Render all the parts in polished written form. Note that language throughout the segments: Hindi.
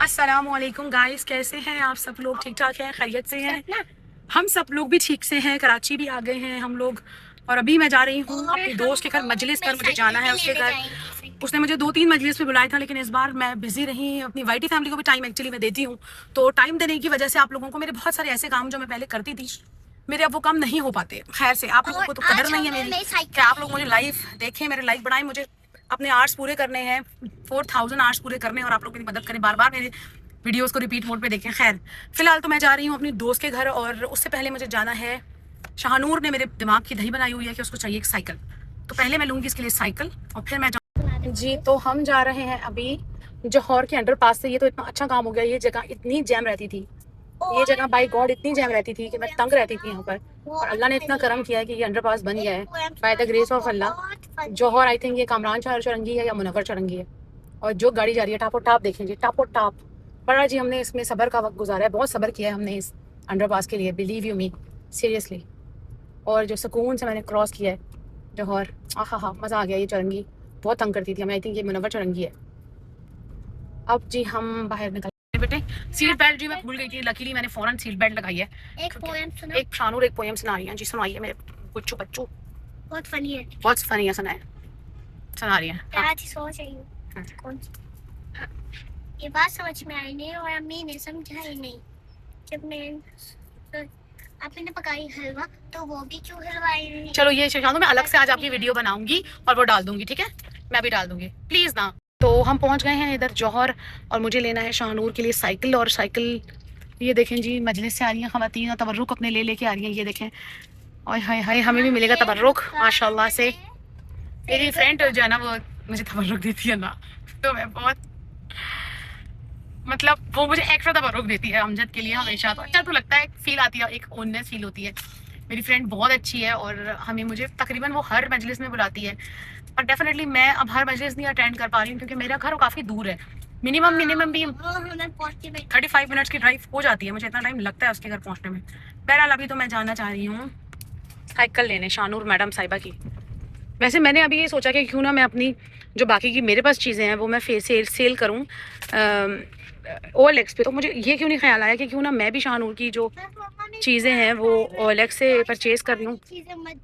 अस्सलामुअलैकुम गाइस, कैसे हैं आप सब लोग? ठीक ठाक हैं, खैरियत से हैं? हम सब लोग भी ठीक से हैं। कराची भी आ गए हैं हम लोग और अभी मैं जा रही हूँ अपनी दोस्त के घर मजलिस पर। मुझे जाना है उसके घर। उसने मुझे 2-3 मजलिस पे बुलाया था, लेकिन इस बार मैं बिजी रही। अपनी वाइटी फैमिली को भी टाइम एक्चुअली मैं देती हूँ, तो टाइम देने की वजह से आप लोगों को मेरे बहुत सारे ऐसे काम जो मैं पहले करती थी, मेरे अब वो काम नहीं हो पाते। खैर से आप लोगों को तो कदर नहीं है मेरी कि आप लोग मुझे लाइव देखें, मेरे लाइक बढ़ाएं। मुझे अपने आर्ट्स पूरे करने हैं, 4000 आर्ट्स पूरे करने हैं और आप लोग मेरी मदद करें, बार बार मेरे वीडियोस को रिपीट मोड पे देखें। खैर फिलहाल तो मैं जा रही हूँ अपनी दोस्त के घर, और उससे पहले मुझे जाना है। शाहनूर ने मेरे दिमाग की दही बनाई हुई है कि उसको चाहिए एक साइकिल, तो पहले मैं लूँगी इसके लिए साइकिल और फिर मैं जी। तो हम जा रहे हैं अभी जौहर के अंडरपास से। ये तो इतना अच्छा काम हो गया, ये जगह इतनी जैम रहती थी, ये जगह बाई गॉड इतनी जैम रहती थी कि मैं तंग रहती थी यहाँ पर, और अल्लाह ने इतना करम किया है कि ये अंडरपास बन गया है by the grace of Allah. Johar I think ये कामरान शहर चौरंगी है या मुनव्वर चौरंगी है, और जो गाड़ी जा रही है टापो टाप देखें जी, टापो टाप। बड़ा जी हमने इसमें सब्र का वक्त गुजारा है, बहुत सब्र किया है हमने इस अंडरपास के लिए, बिलीव यू मी, सीरियसली। और जो सुकून से मैंने क्रॉस किया है जौहर, हाँ, मज़ा आ गया। ये चौरंगी बहुत तंग करती थी हमें, आई थिंक ये मुनव्वर चौरंगी है। अब जी हम बाहर निकल बेटे। सीट बेल्ट जी मैं भूल गई थी, लकीली मैंने फौरन सीट बेल्ट लगाई है। एक शानूर एक पोएम सुना रही है जी, सुनाइए मेरे बच्चू बच्चू। बहुत फनी है, बहुत फनी है, सुनाए, सुना रही है। आज सोच रही हूँ कौन सी ये बात समझ में आई नहीं और अम्मी ने समझाई नहीं। जब मैं आपने पकाई हलवा तो वो भी क्यों हलवाई नहीं। चलो ये शानू मैं अलग से आज आपकी वीडियो बनाऊंगी और वो डाल दूंगी, ठीक है? मैं भी डाल दूंगी, प्लीज ना। तो हम पहुंच गए हैं इधर जौहर, और मुझे लेना है शाहनूर के लिए साइकिल। और साइकिल ये देखें जी, मजलिस से आ रही हैं खवातीन और तबर्रुक अपने ले लेके आ रही हैं, ये देखें। और हाय हाय हमें भी मिलेगा तबर्रुक माशाल्लाह से। मेरी फ्रेंड जो है ना वो मुझे तबर्रुक देती है ना, तो मैं बहुत, मतलब वो मुझे एक्स्ट्रा तबर्रुक देती है अमजद के लिए हमेशा। तो अच्छा तो लगता है, फील आती है, एक ओननेस फील होती है। मेरी फ्रेंड बहुत अच्छी है और हमें मुझे तकरीबन वो हर मजलिस में बुलाती है, और डेफिनेटली मैं अब हर मजलिस नहीं अटेंड कर पा रही हूँ क्योंकि मेरा घर काफ़ी दूर है। मिनिमम भी 35 मिनट्स की ड्राइव हो जाती है, मुझे इतना टाइम लगता है उसके घर पहुँचने में। बहरहाल अभी तो मैं जाना चाह रही हूँ साइकिल लेने शानूर मैडम साहिबा की। वैसे मैंने अभी ये सोचा कि क्यों ना मैं अपनी जो बाकी की मेरे पास चीज़ें हैं वो मैं सेल करूँ OLX पे। तो मुझे ये क्यों नहीं ख्याल आया कि क्यों ना मैं भी शाहनूर की जो चीज़ें हैं वो OLX से परचेज कर लूँ।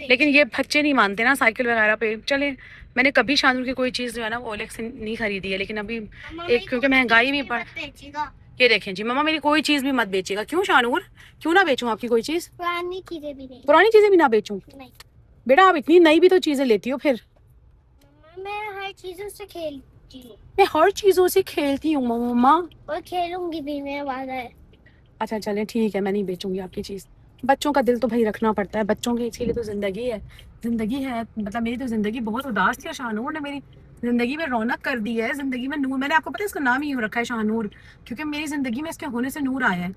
लेकिन ये बच्चे नहीं मानते ना साइकिल वगैरह पे। चले, मैंने कभी शाहनूर की कोई चीज़ जो है ना वो OLX से नहीं खरीदी है, लेकिन अभी एक क्योंकि महंगाई भी बढ़। ये देखें जी, मम्मा मेरी कोई चीज़ भी मत बेचेगा। क्यों शाहनूर, क्यों ना बेचूँ आपकी कोई चीज़? पुरानी चीज़ें भी ना बेचूँ? बेटा आप इतनी नई भी तो चीज़ें लेती हो फिर। मैं हर चीजों से खेलती हूँ, मैं हर चीज़ों से खेलती हूँ मम्मा, और खेलूंगी भी, मेरा वादा है। अच्छा चलें ठीक है, मैं नहीं बेचूंगी आपकी चीज़। बच्चों का दिल तो भाई रखना पड़ता है, बच्चों के इसके लिए तो ज़िंदगी है, ज़िंदगी है। मतलब मेरी तो ज़िंदगी बहुत उदास थी और शाहनूर ने मेरी ज़िंदगी में रौनक कर दी है, ज़िंदगी में नूर। मैंने आपको पता है इसका नाम ही यूँ रखा है शाहनूर, क्योंकि मेरी ज़िंदगी में इसके होने से नूर आया है।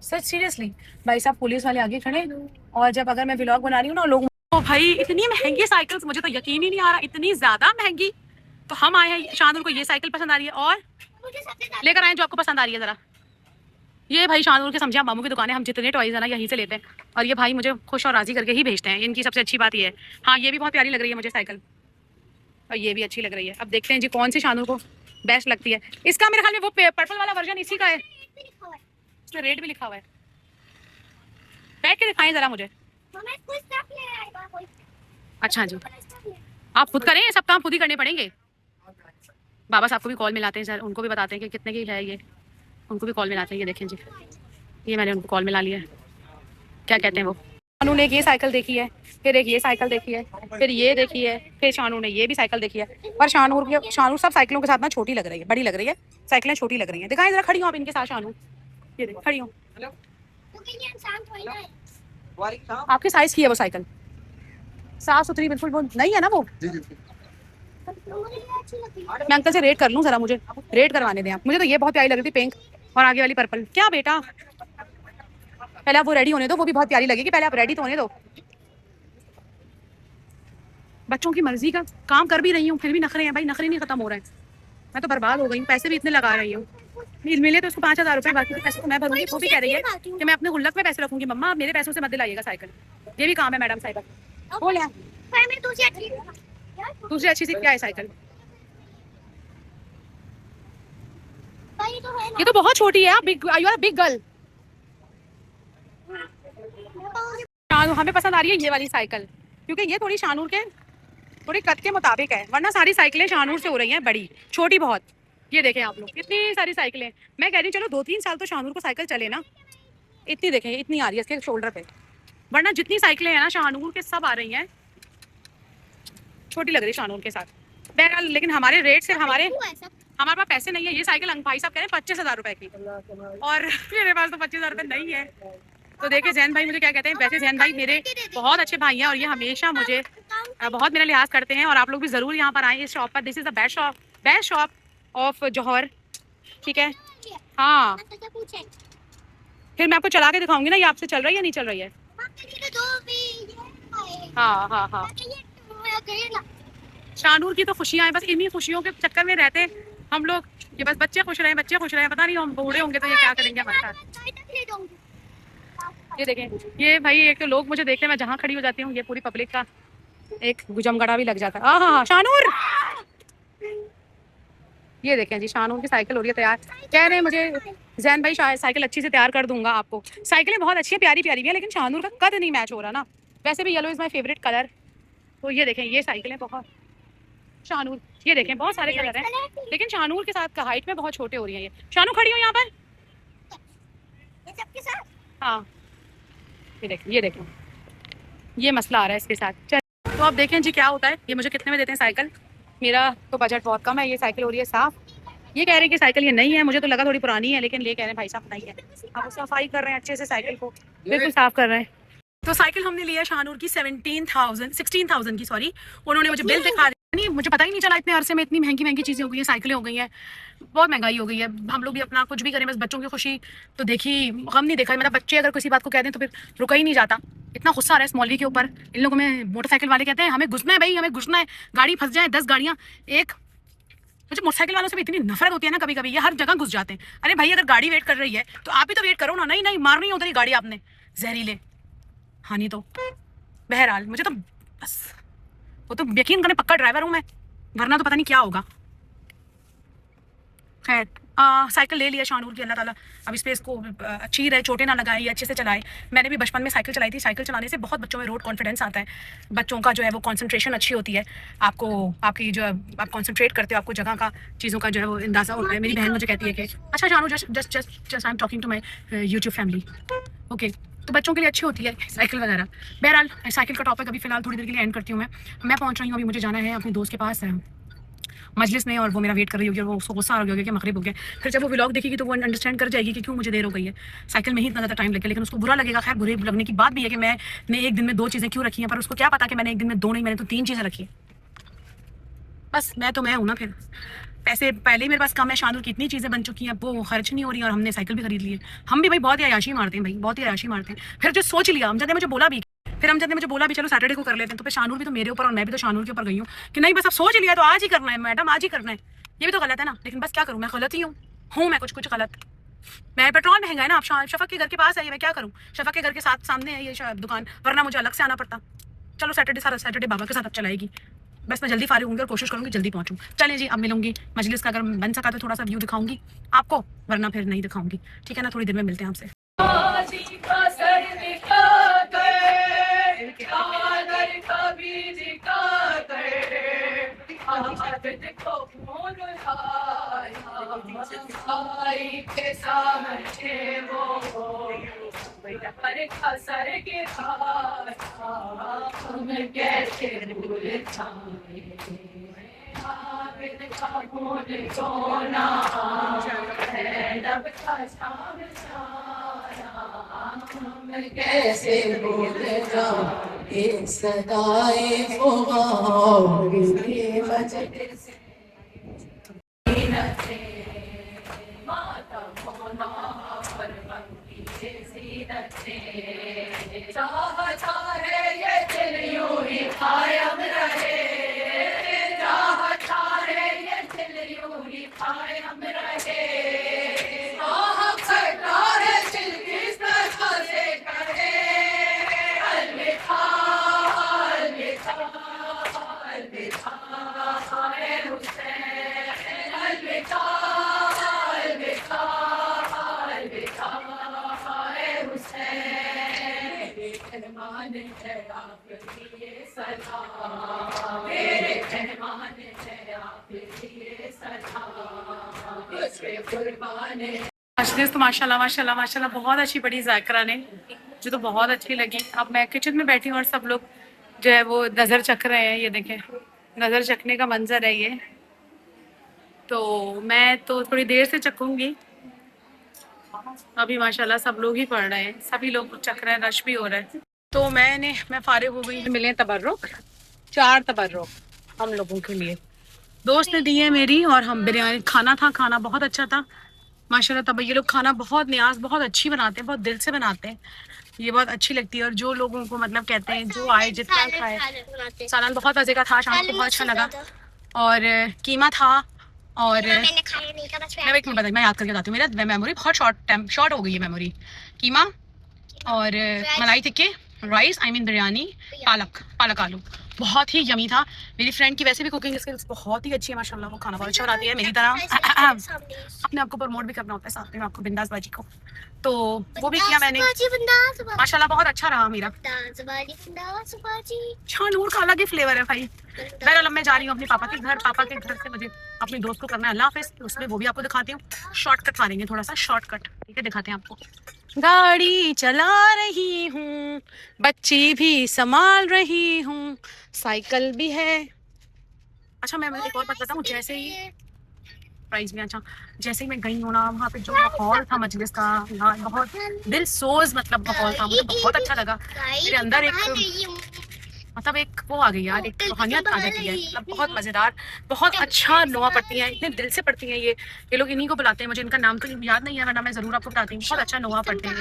सच सीरियसली। भाई साहब पुलिस वाले आगे खड़े, और जब अगर मैं व्लॉग बना रही हूँ ना लोग, तो भाई इतनी महंगी साइकिल्स, मुझे तो यकीन ही नहीं आ रहा, इतनी ज़्यादा महंगी। तो हम आए हैं, शाहनूर को ये साइकिल पसंद आ रही है, और लेकर आए जो आपको पसंद आ रही है ज़रा। ये भाई शाहनूर के समझे मामू की दुकान है, हम जितने टॉयज है ना यहीं से लेते हैं, और ये भाई मुझे खुश और राजी करके ही भेजते हैं। इनकी सबसे अच्छी बात ये है। हाँ ये भी बहुत प्यारी लग रही है मुझे साइकिल, और ये भी अच्छी लग रही है। अब देखते हैं जी कौन सी शाहनूर को बेस्ट लगती है। इसका मेरे ख्याल में वो पर्पल वाला वर्जन इसी का है, इसमें रेट भी लिखा हुआ है। बैठ के दिखाएं जरा मुझे। अच्छा जी, आप खुद करें, सब काम खुद ही करने पड़ेंगे। बाबा साहब को भी कॉल मिलाते हैं सर, उनको भी बताते हैं कि कितने की है ये, उनको भी कॉल मिलाते हैं। ये देखें जी, ये मैंने उनको कॉल मिला लिया है। क्या कहते हैं वो, शानू ने एक ये साइकिल देखी है, फिर एक ये साइकिल देखी है, फिर ये देखी है, फिर शानू ने ये भी साइकिल देखी है। पर शानूर सब साइकिलों के साथ ना छोटी लग रही है, बड़ी लग रही है, साइकिलें छोटी लग रही हैं। दिखाएं जरा, खड़ी हो आप इनके साथ शानू, ये देख खड़ी हो। आपके साइज की है वो साइकिल, साफ सुथरी बिल्कुल, वो नहीं है ना वो। मैं अंकल से रेट कर लूँ जरा, मुझे रेट करवाने दें आप। मुझे तो ये बहुत प्यारी लग रही थी पिंक, और आगे वाली पर्पल। क्या बेटा, पहले आप वो रेडी होने दो, वो भी बहुत प्यारी लगेगी, पहले आप रेडी तो होने दो। बच्चों की मर्जी का काम कर भी रही हूँ, फिर भी नखरे हैं भाई, नखरे नहीं खत्म हो रहे हैं। मैं तो बर्बाद हो गई हूँ, पैसे भी इतने लगा रही हूँ। मिले तो उसको 5000 रुपये, बाकी के पैसे तो मैं भरूंगी। वो भी कह रही है कि मैं अपने गुल्लक में पैसे रखूंगी। मम्मा मेरे पैसों से मत दिलाइएगा साइकिल, ये भी काम है मैडम साहिबा। बोले दूसरी अच्छी सी क्या है साइकिल? भाई तो है ना। ये तो बहुत छोटी है। आप big, you are big girl. हमें पसंद आ रही है ये वाली साइकिल, क्योंकि ये थोड़ी शानूर के थोड़ी कद के मुताबिक है, वरना सारी साइकिलें शानूर से हो रही हैं बड़ी, छोटी बहुत। ये देखें आप लोग, इतनी सारी साइकिलें। मैं कह रही हूँ चलो 2-3 साल तो शानूर को साइकिल चले ना। इतनी देखें, इतनी आ रही है इसके शोल्डर पे, वरना जितनी साइकिलें हैं ना शानूर के सब आ रही हैं, छोटी लग रही है शानूर के साथ। बहरहाल लेकिन हमारे रेट से हमारे पास पैसे नहीं है। ये साइकिल भाई साहब कह रहे हैं 25,000 रुपए की, और मेरे पास तो 25,000 रुपए नहीं है। तो देखिए जैन भाई मुझे क्या कहते हैं। वैसे जैन भाई मेरे बहुत अच्छे भाई हैं और ये हमेशा मुझे बहुत मेरा लिहाज करते हैं, और आप लोग भी जरूर यहाँ पर आए इस शॉप पर। This is the best shop of Jauhar, ठीक है। हाँ, फिर मैं आपको चला के दिखाऊंगी ना ये आपसे चल रही है नहीं चल रही है। हाँ हाँ हाँ, शानूर की तो खुशियां हैं, बस इन्हीं खुशियों के चक्कर में रहते हम लोग। ये बस बच्चे खुश रहे, बच्चे खुश रहे। पता नहीं हम बूढ़े होंगे तो ये क्या करेंगे हमारे साथ। ये देखें, ये भाई एक तो लोग मुझे देखते हैं, मैं जहाँ खड़ी हो जाती हूँ ये पूरी पब्लिक का एक गुजमगड़ा भी लग जाता है। हाँ शानूर, ये देखें जी शानूर की साइकिल हो रही है तैयार। कह रहे हैं मुझे जैन भाई शायद साइकिल अच्छी से तैयार कर दूंगा आपको। साइकिलें बहुत अच्छी है, प्यारी प्यारी भी है, लेकिन शानूर का कद नहीं मैच हो रहा ना। वैसे भी yellow is my favourite colour. तो ये देखें, ये साइकिलें बहुत शानूर, ये देखें बहुत सारे कलर हैं, लेकिन शानूर के साथ हाइट में बहुत छोटे हो रही हैं। ये शानू खड़ी हो यहाँ पर। हाँ ये देखें ये मसला आ रहा है इसके साथ। तो आप देखें जी क्या होता है। ये मुझे कितने में देते हैं साइकिल। मेरा तो बजट बहुत कम है। ये साइकिल हो रही है साफ। ये कह रहे हैं कि साइकिल ये नहीं है, मुझे तो लगा थोड़ी पुरानी है, लेकिन ये कह रहे हैं भाई साहब नहीं है। अब सफाई कर रहे हैं अच्छे से, साइकिल को बिल्कुल साफ कर रहे हैं। तो साइकिल हमने लिया शानूर की 16,000 की, सॉरी। उन्होंने मुझे बिल दिखा दिया, नहीं मुझे पता ही नहीं चला इतने अरसे में इतनी महंगी महंगी चीज़ें हो गई हैं, साइकिलें हो गई हैं, बहुत महंगाई हो गई है। हम लोग भी अपना कुछ भी करें बस बच्चों की खुशी तो देखी, गम नहीं देखा। मतलब बच्चे अगर किसी बात को कह दें तो फिर रुका ही नहीं जाता। इतना गुस्सा आ रहा है इस मौलवी के ऊपर। इन लोगों में मोटरसाइकिल वाले कहते हैं हमें घुसना है भाई, हमें घुसना है, गाड़ी फंस जाए 10 गाड़ियाँ एक। मुझे मोटरसाइकिल वालों से भी इतनी नफरत होती है ना, कभी कभी ये हर जगह घुस जाते हैं। अरे भाई अगर गाड़ी वेट कर रही है तो आप ही तो वेट करो ना। नहीं नहीं, मारनी है उधर ही गाड़ी आपने, जहरीले हानि। तो बहरहाल मुझे तो बस, वो तो यकीन करने पक्का ड्राइवर हूँ मैं, वरना तो पता नहीं क्या होगा। खैर साइकिल ले लिया शानूर की, अल्लाह ताला अब इस पे इसको अच्छी रहे, चोटें ना लगाए, अच्छे से चलाए। मैंने भी बचपन में साइकिल चलाई थी। साइकिल चलाने से बहुत बच्चों में रोड कॉन्फिडेंस आता है, बच्चों का जो है वो कंसंट्रेशन अच्छी होती है। आपको आपकी जो आप कंसंट्रेट करते हो, आपको जगह का चीज़ों का जो है वो अंदाज़ा होता है। मेरी बहन मुझे कहती है कि अच्छा Shanu just I am talking to my YouTube family, okay. तो बच्चों के लिए अच्छी होती है साइकिल वगैरह। बहरहाल साइकिल का टॉपिक अभी फिलहाल थोड़ी देर के लिए एंड करती हूँ मैं पहुँच रही हूँ। अभी मुझे जाना है अपने दोस्त के पास मजलिस में, और वो मेरा वेट कर रही होगी और वो उसको गुस्सा आ गया कि मगरिब हो गया। फिर जब वो व्लॉग देखेगी तो वो अंडरस्टैंड कर जाएगी कि क्यों मुझे देर हो गई है। साइकिल में ही इतना ज़्यादा टाइम लगे, लेकिन उसको बुरा लगेगा। खैर बुरे लगने की बात भी है कि मैंने एक दिन में 2 चीज़ें क्यों रखी हैं, पर उसको क्या पता कि मैंने एक दिन में 2 नहीं, मैंने तो 3 चीज़ें रखी है। बस मैं तो मैं हूँ ना। फिर पैसे पहले ही मेरे पास कम है, शानूर की इतनी चीज़ें बन चुकी हैं, वो खर्च नहीं हो रही और हमने साइकिल भी खरीद ली है। हम भी भाई बहुत ही अयाशी मारते हैं भाई, बहुत ही अयाशी मारते हैं। फिर जो सोच लिया अमजद ने मुझे बोला भी, चलो सैटरडे को कर लेते हैं। तो फिर शानूर भी तो मेरे ऊपर और मैं भी तो शानूर के ऊपर गई हूँ कि नहीं बस अब सोच लिया तो आज ही करना है मैडम, आज ही करना है। ये भी तो गलत है ना, लेकिन बस क्या करूँ, मैं गलत ही हूँ मैं कुछ गलत। मैं पेट्रोल महंगा है ना, आप शफक के घर के पास है, मैं क्या करूँ, शफक के घर के साथ सामने है ये दुकान, वरना मुझे अलग से आना पड़ता। चलो सैटरडे बाबा के साथ अब चलाएगी। बस मैं जल्दी फारिग होंगी और कोशिश करूँगी जल्दी पहुँचूँ। चलें जी, अब मिलूंगी मजलिस का, अगर बन सका तो थोड़ा सा व्यू दिखाऊंगी आपको, वरना फिर नहीं दिखाऊंगी। ठीक है ना, थोड़ी देर में मिलते हैं आपसे। कैसे भूल जाऊं ये सदाए की वजह से चाहता है ये दिल यूं ही कायम रहे, चाहता है ये दिल यूं ही कायम रहे। आखिरी ये सलाम, मेरे मेहमान है आखिरी ये सलाम, इस पे कुर्बान है। मजलिस तो माशाल्लाह माशाल्लाह माशाल्लाह बहुत अच्छी पड़ी ज़ाकरा ने, मुझे तो बहुत अच्छी लगी। अब मैं किचन में बैठी हूँ और सब लोग जो है वो नज़र चख रहे हैं। ये देखें, नज़र चखने का मंजर है ये। तो मैं तो थोड़ी देर से चखूँगी, अभी माशाल्लाह सब लोग ही पढ़ रहे हैं, सभी लोग चख रहे हैं, रश भी हो रहा है। तो मैं फारिग हो गई। मिले तबर्रुक, 4 तबर्रुक हम लोगों के लिए दोस्त ने दी है मेरी, और हम बिरयानी खाना था, खाना बहुत अच्छा था माशाल्लाह। तब ये लोग खाना बहुत न्याज बहुत अच्छी बनाते हैं, बहुत दिल से बनाते हैं, ये बहुत अच्छी लगती है। और जो लोगों को मतलब कहते हैं जो आए जितना खाए, सालन बहुत मजे का था, शाम को बहुत अच्छा लगा, और कीमा था। और मैंने खाया नहीं था, बस मैं एक मिनट बताइए, मैं याद करके बताती हूँ, मेरा मेमोरी बहुत शॉर्ट हो गई है मेमोरी। कीमा और मलाई टिक्के, राइस आई मीन बिरयानी, पालक आलू, बहुत ही यमी था। मेरी फ्रेंड की वैसे भी कुकिंग स्किल्स बहुत ही अच्छी है माशाल्लाह, वो खाना बहुत अच्छा बनाती है मेरी तरह। अपने आपको प्रमोट भी करना होता है साथ में आपको, बिंदास बाजी को, तो वो भी किया मैंने माशाल्लाह, बहुत अच्छा रहा मेरा। शानूर का अलग ही फ्लेवर है भाई। बहरहाल अब मैं जा रही हूँ अपने पापा के घर, पापा के घर से मुझे अपने दोस्त को करना है अल्लाह हाफिज़, उसमें वो भी आपको दिखाती हूँ। शॉर्टकट मारेंगे, थोड़ा सा शॉर्टकट, ठीक है, दिखाते हैं आपको। गाड़ी चला रही हूँ, बच्ची भी संभाल रही हूँ, साइकिल भी है। अच्छा मैं एक और बात बताऊँ, जैसे ही प्राइस भी अच्छा, जैसे ही मैं गई हूँ ना, वहाँ पे जो माहौल था मजलिस का, बहुत दिल सोज मतलब माहौल था, मुझे बहुत अच्छा लगा। मेरे अंदर एक वो आ गई यार, एक रूहानियत आ जाती है, मतलब बहुत मज़ेदार, बहुत अच्छा नुआ पढ़ती हैं, इतने दिल से पढ़ती हैं ये लोग इन्हीं को बुलाते हैं, मुझे इनका नाम तो याद नहीं है वरना मैं ज़रूर आपको बताती हूँ। बहुत अच्छा नुआ पढ़ते हैं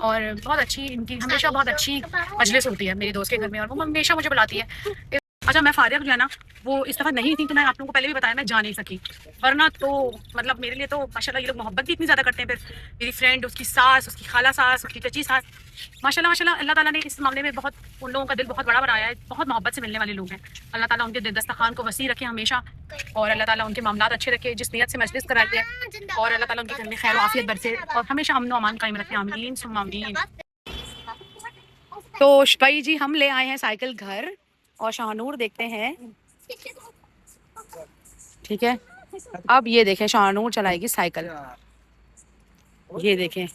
और बहुत अच्छी इनकी हमेशा बहुत अच्छी मजलिस होती है मेरे दोस्त के घर में, और वो हमेशा मुझे बुलाती है। अच्छा मैं फारिग जो है ना, वो इस दफ़ा नहीं थी, तो मैं आप लोगों को पहले भी बताया, मैं जा नहीं सकी, वरना तो मतलब मेरे लिए तो माशाल्लाह ये लोग मोहब्बत भी इतनी ज़्यादा करते हैं। फिर मेरी फ्रेंड, उसकी सास, उसकी खाला सास, उसकी चची सास, माशाल्लाह माशाल्लाह अल्लाह ताला ने इस मामले में बहुत उन लोगों का दिल बहुत बड़ा बनाया है, बहुत मोहब्बत से मिलने वाले लोग हैं। अल्लाह ताला उनके दस्तरखान को वसी रखे हमेशा, और अल्लाह ताला उनके मामलात अच्छे रखे, जिस नियत से मजलिस कराई है, और अल्लाह ताला उनके घर में खैर आफियत बरसे और हमेशा अमन अमान कायम रखे, आमीन सुम्मा आमीन। तो भाई जी हम ले आए हैं साइकिल घर, और शाहनूर देखते हैं, ठीक है। अब ये देखें शाहनूर चलाएगी साइकिल, ये देखें।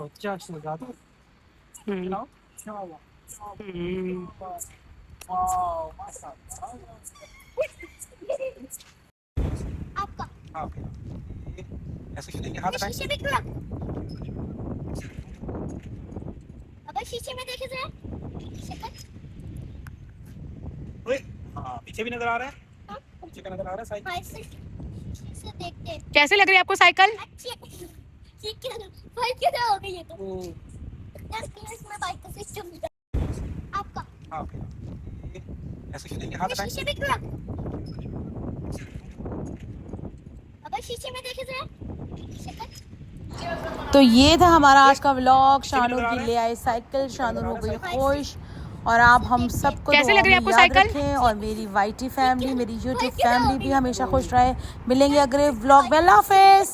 शीशे में देखे जरा, पीछे भी नजर आ रहा है, पीछे का नजर आ रहा है साइकिल। देखते हैं कैसे लग रही है आपको साइकिल? हो गई है तो यार इसमें बाइक का सिस्टम आपका। ऐसे शीशे हाथ हटाएं। शीशे में क्यों रख, अब शीशे में देखे जरा। तो ये था हमारा आज का व्लॉग। शानूर की ले आए साइकिल, शानूर हो गई खुश, और आप हम सबको कैसे लग रही है आपको साइकिल? रखें, और मेरी वाईटी फैमिली, मेरी यूट्यूब फैमिली भी हमेशा खुश रहे। मिलेंगे अगले व्लॉग में, अल्लाह हाफिज़।